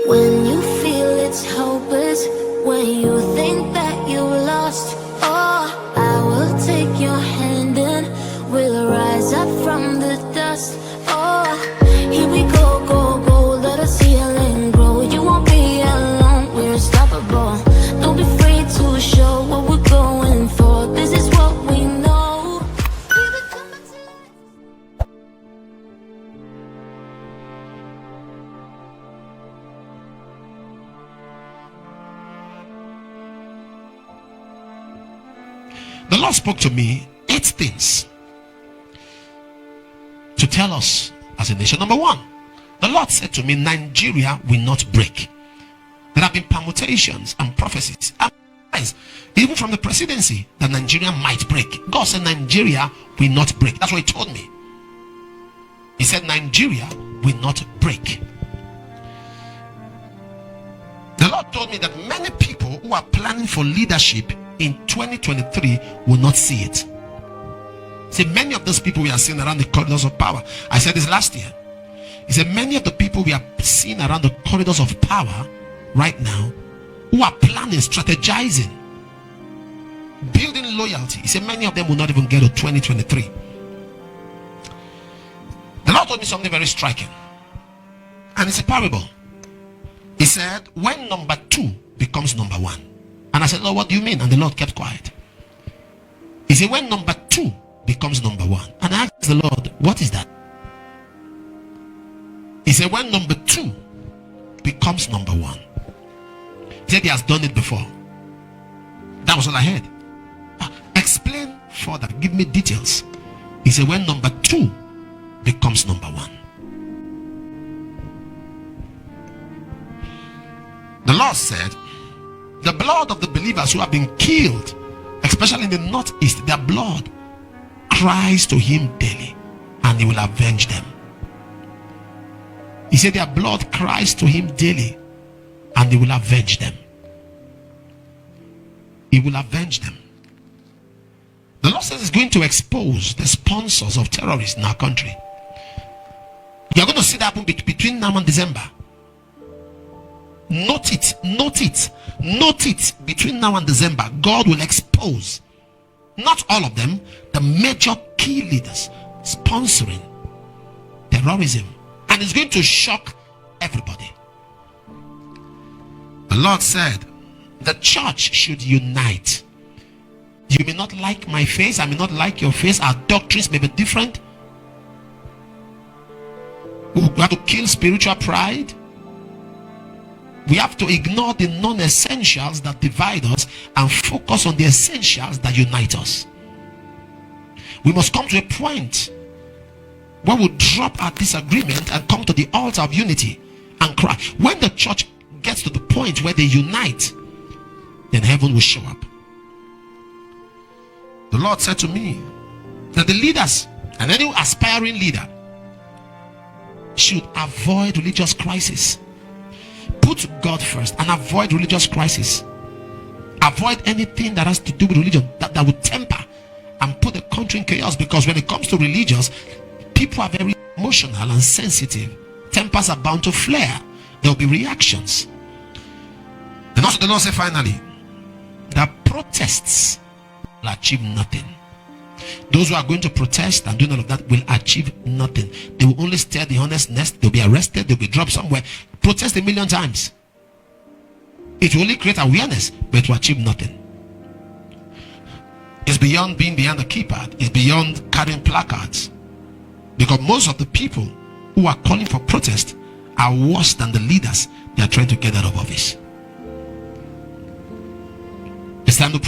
When you feel it's hopeless, when you think that you lost, oh, I will take your hand and we'll rise up from the dust. Oh, here we go, go, go, let us heal and grow. You won't be alone, we're unstoppable. Don't be afraid to show what we're going for. This is what we know. The Lord spoke to me 8 things to tell us as a nation. Number 1, the Lord said to me, Nigeria will not break. There have been permutations and prophecies, even from the presidency, that Nigeria might break. God said Nigeria will not break. That's what He told me. He said Nigeria will not break. The Lord told me that many people who are planning for leadership in 2023 will not see it. See, many of those people we are seeing around the corridors of power. I said this last year. He said many of the people we are seeing around the corridors of power right now, who are planning, strategizing, building loyalty. He said many of them will not even get to 2023. The Lord told me something very striking, and it's a parable. He said, when number 2 becomes number 1. And I said, Lord, what do you mean? And the Lord kept quiet. He said, when number 2 becomes number 1. And I asked the Lord, what is that? He said, when number 2 becomes number 1. He said he has done it before. That was all I heard. Explain further, give me details. He said, when number 2 becomes number 1. The Lord said, the blood of the believers who have been killed, especially in the northeast, their blood cries to Him daily, and He will avenge them. He said their blood cries to Him daily, and He will avenge them. He will avenge them. The Lord says He's going to expose the sponsors of terrorists in our country. You are going to see that happen between now and December. Note it, note it, note it. Between now and December, God will expose, not all of them, the major key leaders sponsoring terrorism, and it's going to shock everybody. The Lord said the church should unite. You may not like my face, I may not like your face, our doctrines may be different. We have to kill spiritual pride. We have to ignore the non-essentials that divide us and focus on the essentials that unite us. We must come to a point where we drop our disagreement and come to the altar of unity and cry. When the church gets to the point where they unite, then heaven will show up. The Lord said to me that the leaders and any aspiring leader should avoid religious crisis. Put God first and avoid religious crisis. Avoid anything that has to do with religion that would temper and put the country in chaos, because when it comes to religious, people are very emotional and sensitive. Tempers are bound to flare. There will be reactions. And also the Lord said finally that protests will achieve nothing. Those who are going to protest and doing all of that will achieve nothing. They will only stir the honest nest. They'll be arrested. They'll be dropped somewhere. Protest 1,000,000 times. It will only create awareness, but it will achieve nothing. It's beyond being behind the keypad. It's beyond carrying placards. Because most of the people who are calling for protest are worse than the leaders they are trying to get out of office. It's time to